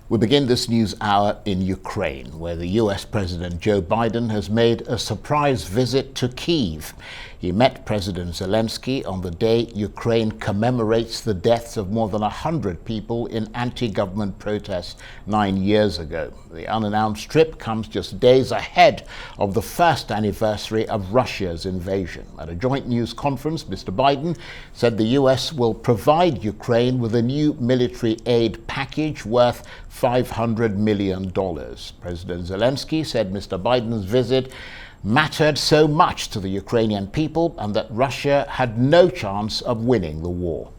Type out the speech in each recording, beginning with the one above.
We begin this news hour in Ukraine, where the US President Joe Biden has made a surprise visit to Kyiv. He met President Zelensky on the day Ukraine commemorates the deaths of more than 100 people in anti-government protests 9 years ago. The unannounced trip comes just days ahead of the first anniversary of Russia's invasion. At a joint news conference, Mr. Biden said the US will provide Ukraine with a new military aid package worth $500 million. President Zelensky said Mr. Biden's visit mattered so much to the Ukrainian people and that Russia had no chance of winning the war.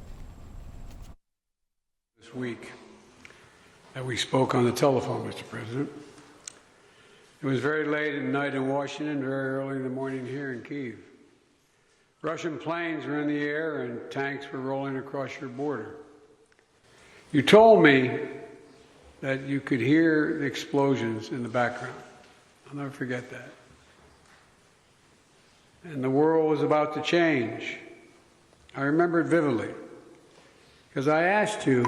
This week that we spoke on the telephone, Mr. President. It was very late at night in Washington, very early in the morning here in Kyiv. Russian planes were in the air and tanks were rolling across your border. You told me that you could hear the explosions in the background. I'll never forget that. And the world was about to change. I remember it vividly, because I asked you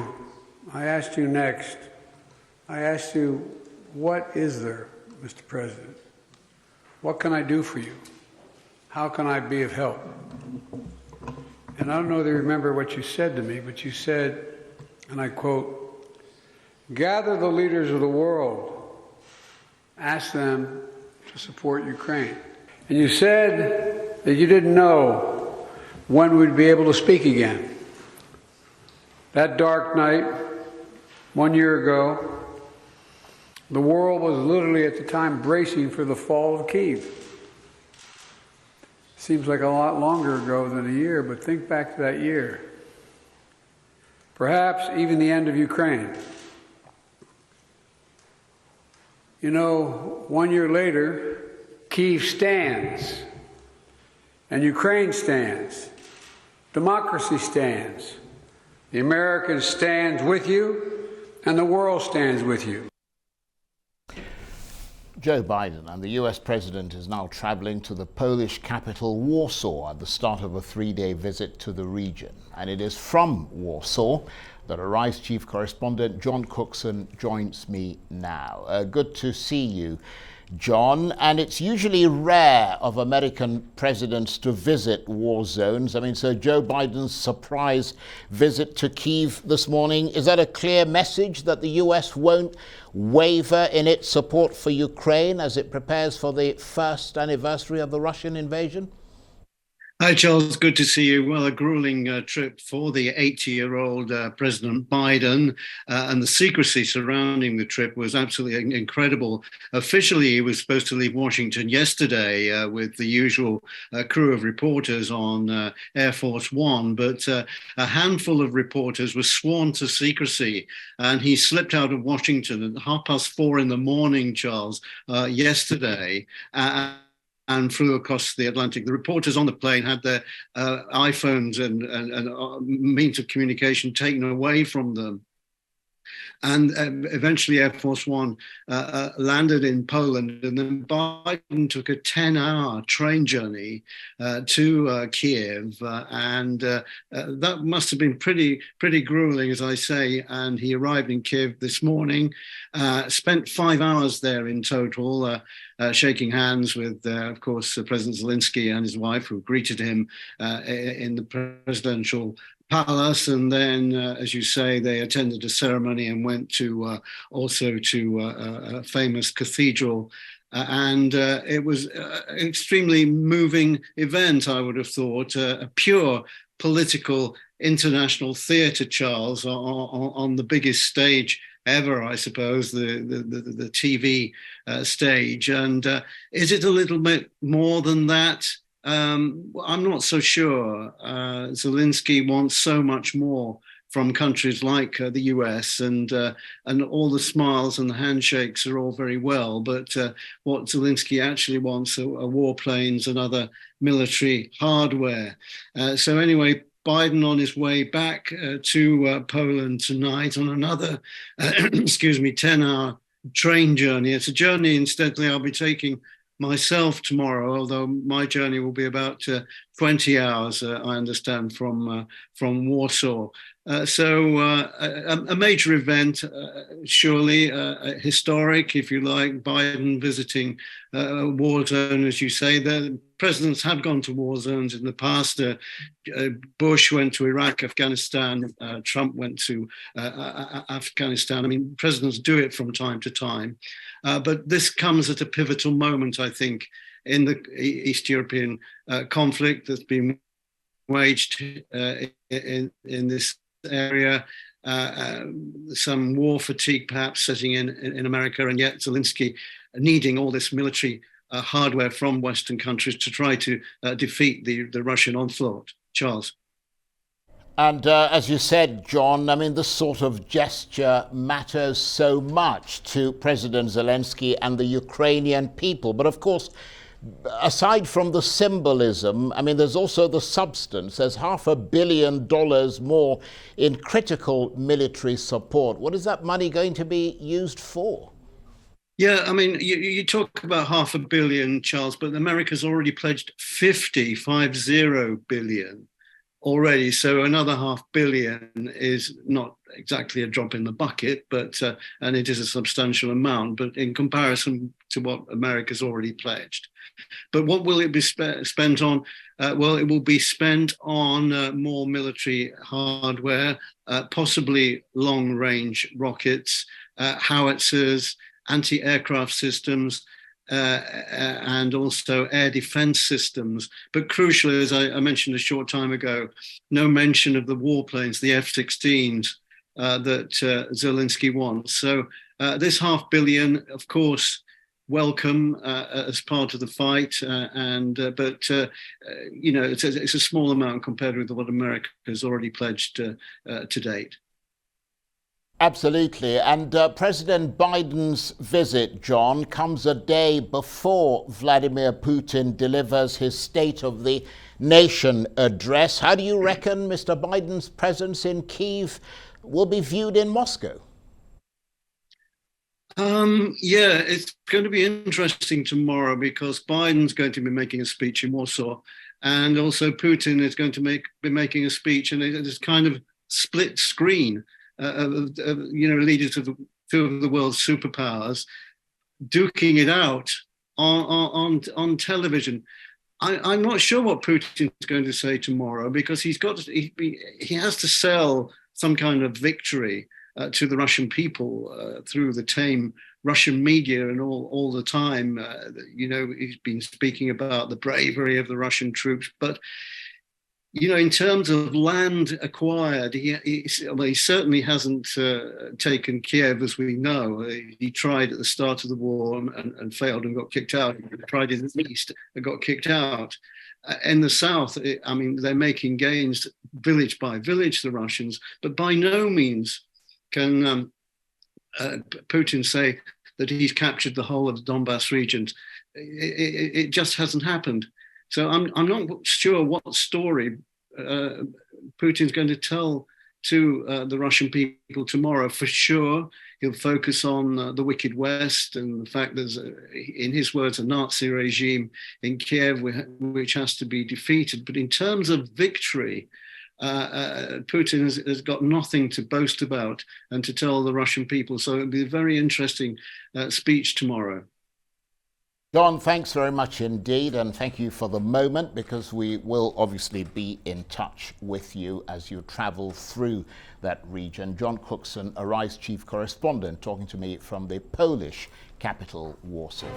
next, what is there, Mr. President? What can I do for you? How can I be of help? And I don't know if you remember what you said to me, but you said, and I quote, "Gather the leaders of the world, ask them to support Ukraine." And you said that you didn't know when we'd be able to speak again. That dark night, 1 year ago, the world was literally at the time bracing for the fall of Kyiv. Seems like a lot longer ago than a year, but think back to that year. Perhaps even the end of Ukraine. You know, 1 year later, Kyiv stands, and Ukraine stands. Democracy stands. The Americans stand with you, and the world stands with you. Joe Biden and the US President is now traveling to the Polish capital Warsaw at the start of a 3-day visit to the region. And it is from Warsaw that Arise Chief Correspondent John Cookson joins me now. Good to see you, John. And it's usually rare of American presidents to visit war zones. I mean, so Joe Biden's surprise visit to Kyiv this morning, is that a clear message that the US won't waver in its support for Ukraine as it prepares for the first anniversary of the Russian invasion? Hi, Charles. Good to see you. Well, a grueling trip for the 80-year-old President Biden, and the secrecy surrounding the trip was absolutely incredible. Officially, he was supposed to leave Washington yesterday with the usual crew of reporters on Air Force One, but a handful of reporters were sworn to secrecy, and he slipped out of Washington at 4:30 in the morning, Charles, yesterday. And flew across the Atlantic. The reporters on the plane had their iPhones and means of communication taken away from them. And eventually Air Force One landed in Poland, and then Biden took a 10-hour train journey to Kyiv, and that must have been pretty grueling, as I say. And he arrived in Kyiv this morning, spent 5 hours there in total, shaking hands with, of course, President Zelensky and his wife, who greeted him in the presidential palace, and then, as you say, they attended a ceremony and went to also to a famous cathedral, and it was an extremely moving event. I would have thought a pure political international theatre, Charles, on the biggest stage ever, I suppose, the TV stage. And is it a little bit more than that? I'm not so sure. Zelensky wants so much more from countries like the US, and all the smiles and the handshakes are all very well. But what Zelensky actually wants are warplanes and other military hardware. So anyway, Biden on his way back to Poland tonight on another, 10-hour train journey. It's a journey, incidentally, I'll be taking myself tomorrow, although my journey will be about 20 hours, I understand, from Warsaw. A major event, surely historic, if you like. Biden visiting a war zone, as you say. The presidents have gone to war zones in the past. Bush went to Iraq, Afghanistan. Trump went to Afghanistan. I mean, presidents do it from time to time. But this comes at a pivotal moment, I think, in the East European conflict that's been waged in this area. Some war fatigue perhaps setting in America, and yet Zelensky needing all this military hardware from Western countries to try to defeat the Russian onslaught. Charles. And as you said, John, I mean, this sort of gesture matters so much to President Zelensky and the Ukrainian people. But of course, aside from the symbolism, I mean, there's also the substance. There's $500 million more in critical military support. What is that money going to be used for? Yeah, I mean, you talk about $500 million, Charles, but America's already pledged 50 billion already. So another $500 million is not exactly a drop in the bucket, but and it is a substantial amount, but in comparison to what America's already pledged. But what will it be spent on? Well, it will be spent on more military hardware, possibly long-range rockets, howitzers, anti-aircraft systems, and also air defense systems. But crucially, as I mentioned a short time ago, no mention of the warplanes, the F-16s that Zelensky wants. So this $500 million, of course, welcome as part of the fight, but you know, it's a small amount compared with what America has already pledged to date. Absolutely. And President Biden's visit, John, comes a day before Vladimir Putin delivers his State of the Nation address. How do you reckon Mr. Biden's presence in Kyiv will be viewed in Moscow? Yeah, it's going to be interesting tomorrow because Biden's going to be making a speech in Warsaw, and also Putin is going to be making a speech, and it's kind of split screen. You know, leaders of two of the world's superpowers duking it out on television. I'm not sure what Putin's going to say tomorrow because he has to sell some kind of victory to the Russian people through the tame Russian media and all the time. You know, he's been speaking about the bravery of the Russian troops, but you know, in terms of land acquired, he certainly hasn't taken Kyiv, as we know. He tried at the start of the war and failed and got kicked out. He tried in the east and got kicked out. In the south, I mean, they're making gains village by village, the Russians, but by no means can Putin say that he's captured the whole of the Donbass region. It just hasn't happened. So I'm not sure what story Putin's going to tell to the Russian people tomorrow. For sure, he'll focus on the wicked West and the fact there's, in his words, a Nazi regime in Kiev which has to be defeated. But in terms of victory, Putin has got nothing to boast about and to tell the Russian people. So it'll be a very interesting speech tomorrow. John, thanks very much indeed, and thank you for the moment, because we will obviously be in touch with you as you travel through that region. John Cookson, Arise Chief Correspondent, talking to me from the Polish capital, Warsaw.